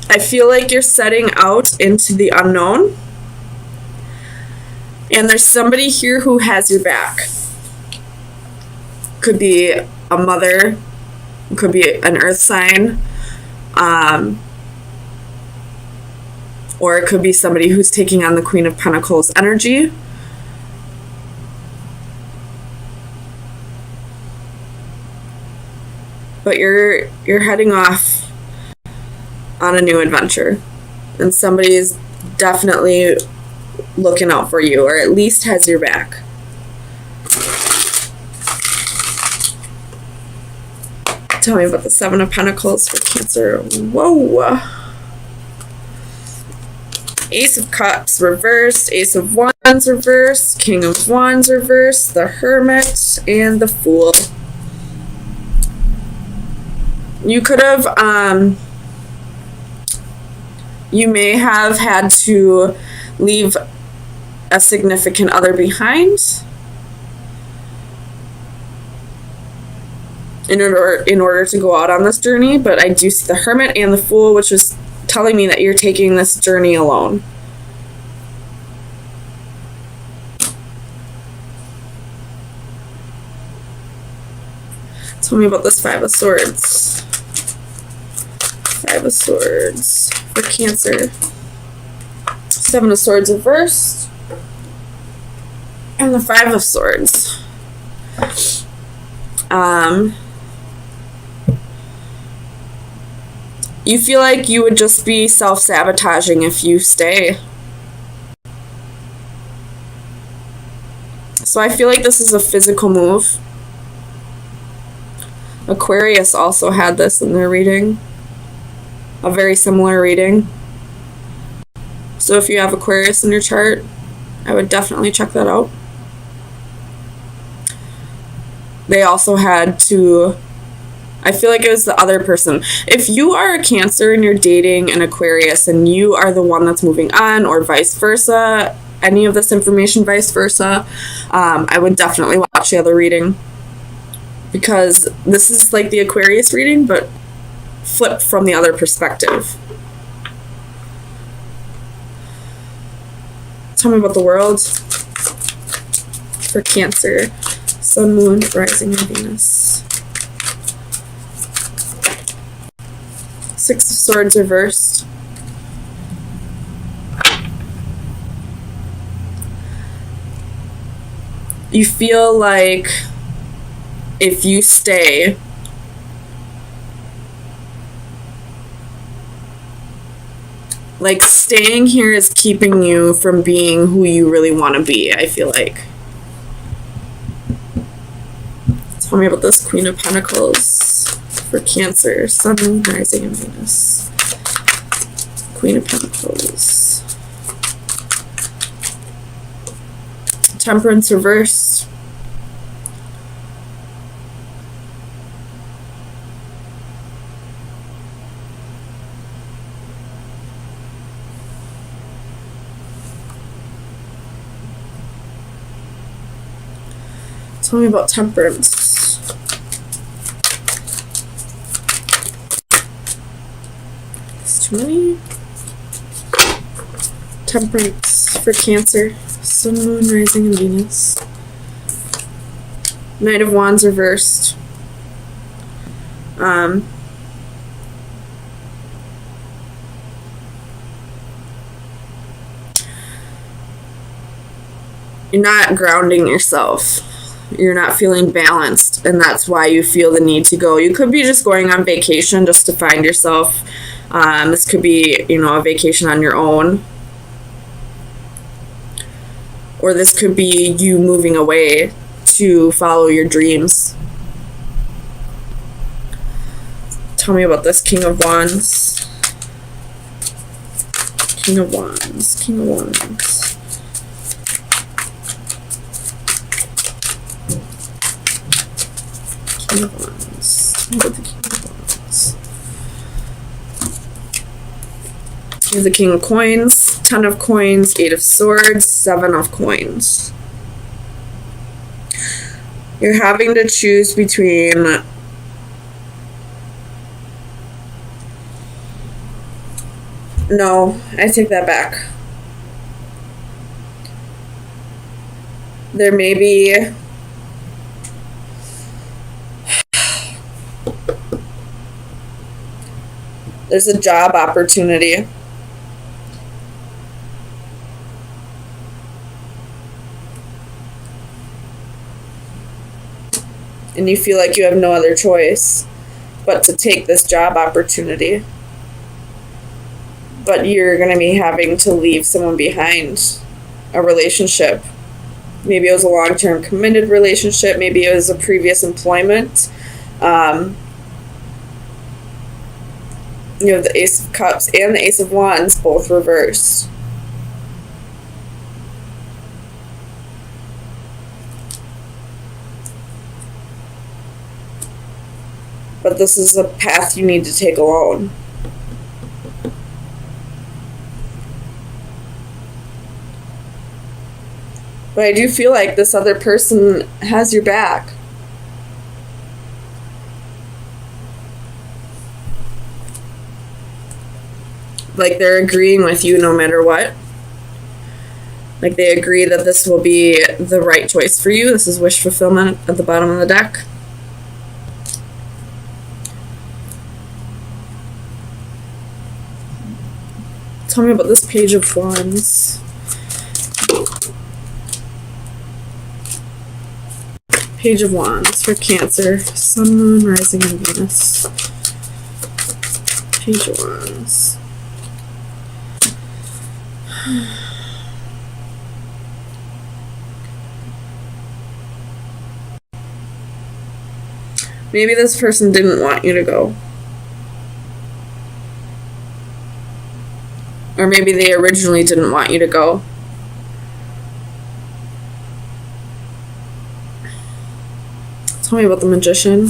I feel like you're setting out into the unknown. And there's somebody here who has your back. Could be a mother. Could be an earth sign. Or it could be somebody who's taking on the Queen of Pentacles energy. But you're heading off on a new adventure. And somebody is definitely looking out for you, or at least has your back. Tell me about the Seven of Pentacles for Cancer. Whoa. Ace of Cups reversed, Ace of Wands reversed, King of Wands reversed, the Hermit, and the Fool. You could have, you may have had to leave a significant other behind in order to go out on this journey, but I do see the Hermit and the Fool, which is telling me that you're taking this journey alone. Tell me about this Five of Swords. Five of Swords for Cancer. Seven of Swords reversed. And the Five of Swords. You feel like you would just be self-sabotaging if you stay. So I feel like this is a physical move. Aquarius also had this in their reading. A very similar reading. So if you have Aquarius in your chart, I would definitely check that out. They also had to... I feel like it was the other person. If you are a Cancer and you're dating an Aquarius and you are the one that's moving on, or vice versa, any of this information vice versa, I would definitely watch the other reading. Because this is like the Aquarius reading, but flipped from the other perspective. Tell me about the world for Cancer. Sun, Moon, Rising, and Venus. Six of Swords reversed. You feel like if you stay, like staying here is keeping you from being who you really want to be, I feel like. Tell me about this Queen of Pentacles for Cancer. Sun, Moon, Rising, and Venus. Queen of Pentacles. Temperance reversed. Tell me about Temperance. It's too many. Temperance for Cancer. Sun, Moon, Rising, and Venus. Knight of Wands reversed. You're not grounding yourself. You're not feeling balanced, and that's why you feel the need to go. You could be just going on vacation just to find yourself. This could be, you know, a vacation on your own. Or this could be you moving away to follow your dreams. Tell me about this King of Wands. King of Wands. King of Wands. King of Wands. Tell me about the King of Wands. Here's the King of Coins. 10 of Coins. 8 of Swords. 7 of Coins. You're having to choose between No, I take that back. There may be there's a job opportunity. And you feel like you have no other choice but to take this job opportunity. But you're going to be having to leave someone behind, a relationship. Maybe it was a long-term committed relationship. Maybe it was a previous employment. You have the Ace of Cups and the Ace of Wands, both reversed. But this is a path you need to take alone. But I do feel like this other person has your back. Like they're agreeing with you no matter what. Like they agree that this will be the right choice for you. This is wish fulfillment at the bottom of the deck. Tell me about this Page of Wands. Page of Wands for Cancer, Sun, Moon, Rising, and Venus. Page of Wands. Maybe this person didn't want you to go. Or maybe they originally didn't want you to go. Tell me about the Magician.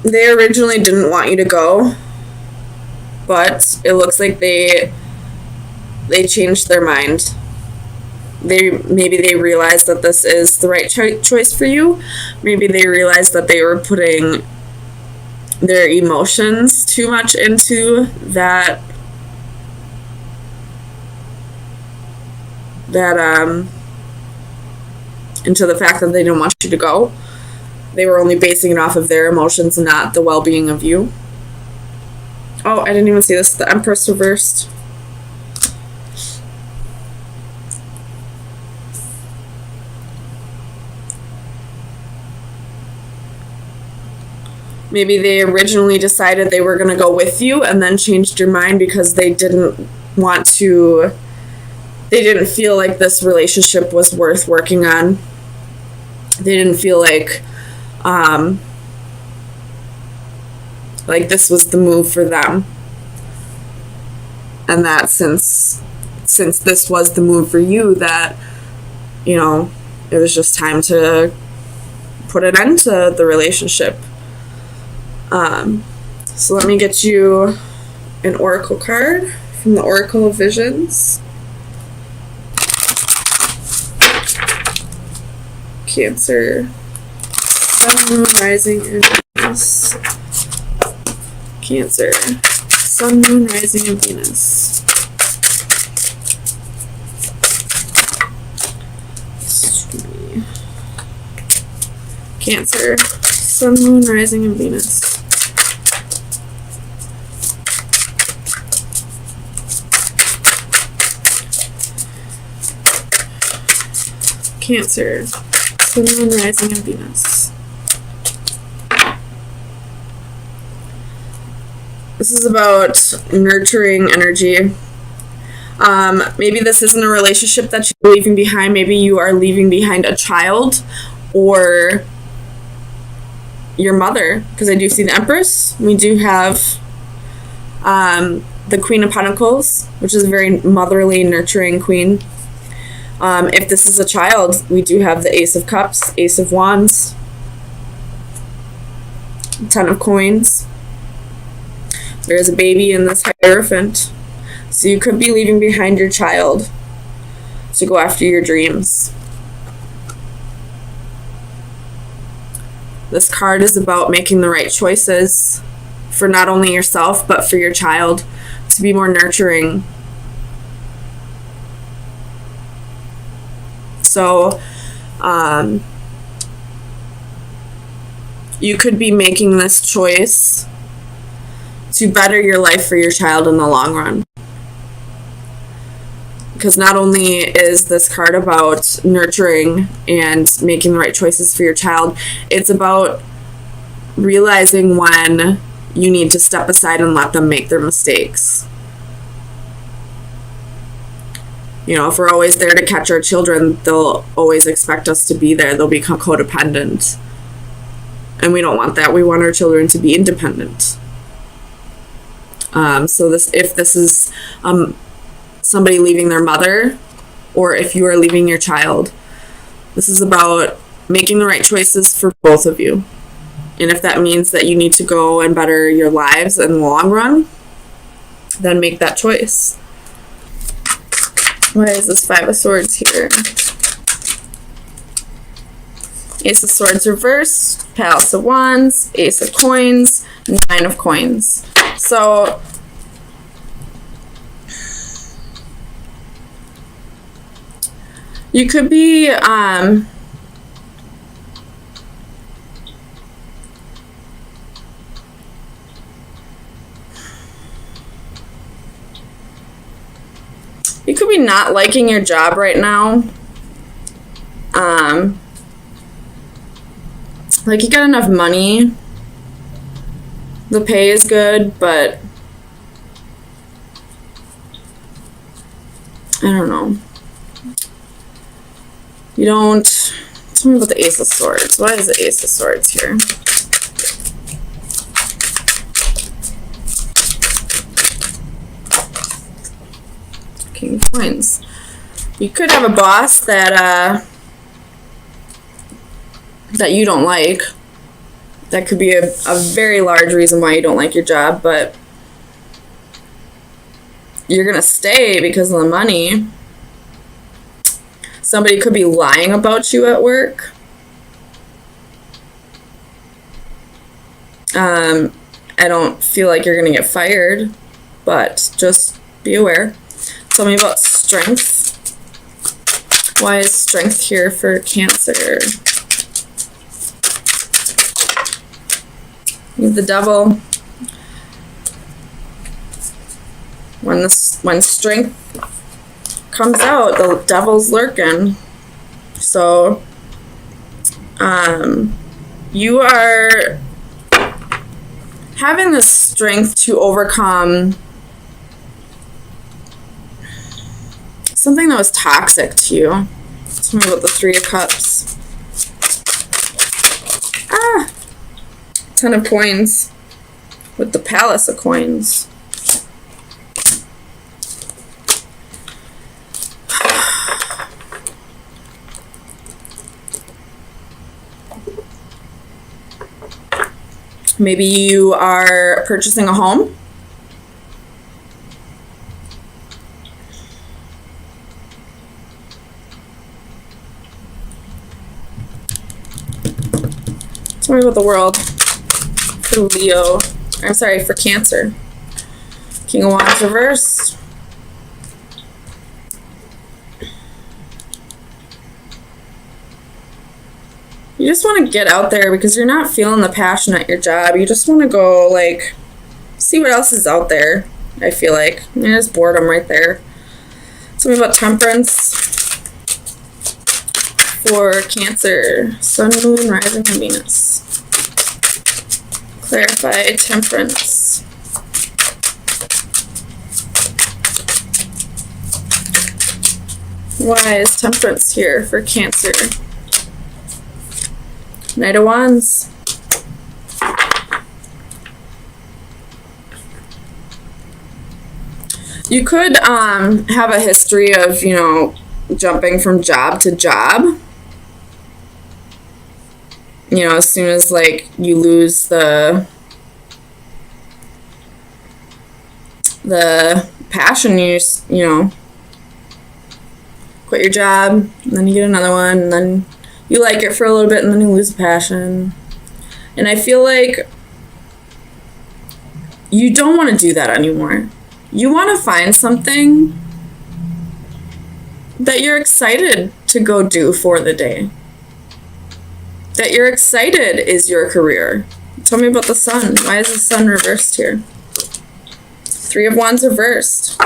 They originally didn't want you to go, but it looks like they changed their mind. Maybe they realized that this is the right choice for you. Maybe they realized that they were putting their emotions too much into that into the fact that they didn't want you to go. They were only basing it off of their emotions and not the well-being of you. Oh, I didn't even see this. The Empress reversed. Maybe they originally decided they were going to go with you and then changed your mind because they didn't want to, they didn't feel like this relationship was worth working on. They didn't feel like this was the move for them. And that since this was the move for you, that, you know, it was just time to put an end to the relationship. So let me get you an oracle card from the Oracle of Visions. Cancer, Sun, Moon, Rising, and Venus. Cancer, Sun, Moon, Rising, and Venus. Cancer, Sun, Moon, Rising, and Venus. Cancer, Sun, Moon, Rising, and Venus. This is about nurturing energy. Maybe this isn't a relationship that you're leaving behind. Maybe you are leaving behind a child or your mother, because I do see the Empress. We do have the Queen of Pentacles, which is a very motherly, nurturing queen. If this is a child, we do have the Ace of Cups, Ace of Wands, Ten of Coins. There's a baby in this Hierophant. So you could be leaving behind your child to go after your dreams. This card is about making the right choices for not only yourself, but for your child, to be more nurturing. So, you could be making this choice to better your life for your child in the long run. Because not only is this card about nurturing and making the right choices for your child, it's about realizing when you need to step aside and let them make their mistakes. You know, if we're always there to catch our children, they'll always expect us to be there. They'll become codependent. And we don't want that. We want our children to be independent. So if this is somebody leaving their mother, or if you are leaving your child, this is about making the right choices for both of you. And if that means that you need to go and better your lives in the long run, then make that choice. Why is this Five of Swords here? Ace of Swords reversed, Palace of Wands, Ace of Coins, Nine of Coins. So you could be not liking your job right now. Like, you got enough money. The pay is good, but I don't know. You don't... Tell me about the Ace of Swords. Why is the Ace of Swords here? King of Coins. You could have a boss that you don't like. That could be a very large reason why you don't like your job, but you're gonna stay because of the money. Somebody could be lying about you at work. I don't feel like you're gonna get fired, but just be aware. Tell me about strength. Why is strength here for Cancer? You have the Devil. When strength comes out, the Devil's lurking. So, you are having the strength to overcome something that was toxic to you. Tell me about the Three of Cups. Ten of Coins with the Palace of Coins. Maybe you are purchasing a home. Tell me about the World for Leo. I'm sorry, for Cancer. King of Wands reversed. You just want to get out there because you're not feeling the passion at your job. You just want to go, like, see what else is out there, I feel like. There's boredom right there. Tell me about Temperance for Cancer. Sun, Moon, Rising, and Venus. Clarify Temperance. Why is Temperance here for Cancer? Knight of Wands. You could have a history of, you know, jumping from job to job. You know, as soon as, like, you lose the passion, you know, quit your job, and then you get another one, and then you like it for a little bit, and then you lose the passion. And I feel like you don't want to do that anymore. You want to find something that you're excited to go do for the day. That you're excited is your career. Tell me about the sun. Why is the sun reversed here? Three of Wands reversed.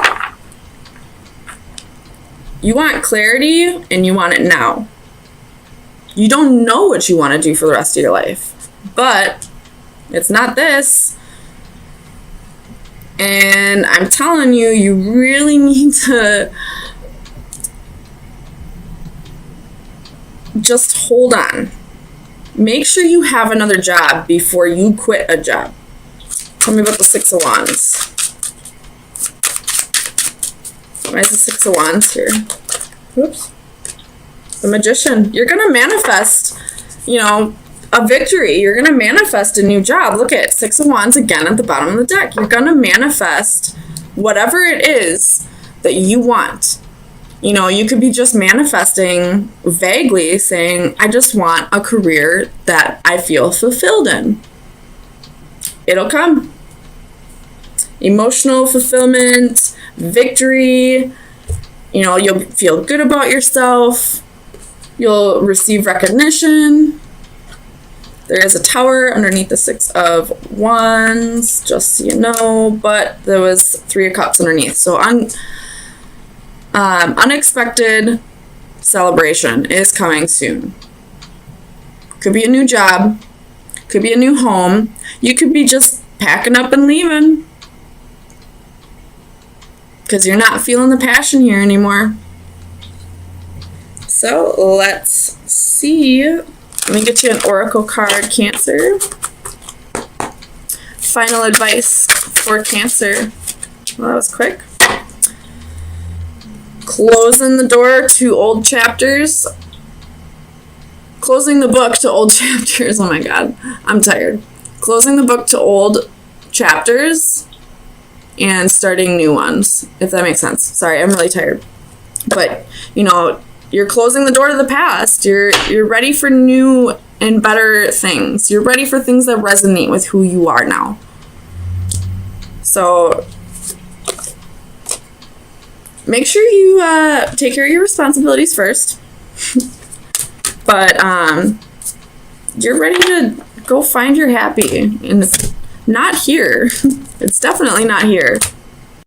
You want clarity and you want it now. You don't know what you want to do for the rest of your life, but it's not this. And I'm telling you, you really need to just hold on. Make sure you have another job before you quit a job. Tell me about the Six of Wands. Why is the Six of Wands here? Oops. The Magician. You're going to manifest, a victory. You're going to manifest a new job. Look at Six of Wands again at the bottom of the deck. You're going to manifest whatever it is that you want. You could be just manifesting vaguely, saying, I just want a career that I feel fulfilled in. It'll come. Emotional fulfillment, victory, you'll feel good about yourself. You'll receive recognition. There is a tower underneath the Six of Wands, just so you know, but there was Three of Cups underneath. So unexpected celebration is coming soon. Could be a new job. Could be a new home. You could be just packing up and leaving because you're not feeling the passion here anymore. So let's see. Let me get you an oracle card, Cancer. Final advice for Cancer. Well, that was quick. Closing the door to old chapters. Closing the book to old chapters. Oh my God, I'm tired. Closing the book to old chapters and starting new ones, if that makes sense. Sorry, I'm really tired. But, you're closing the door to the past. You're ready for new and better things. You're ready for things that resonate with who you are now. So make sure you take care of your responsibilities first. But you're ready to go find your happy. And it's not here. It's definitely not here.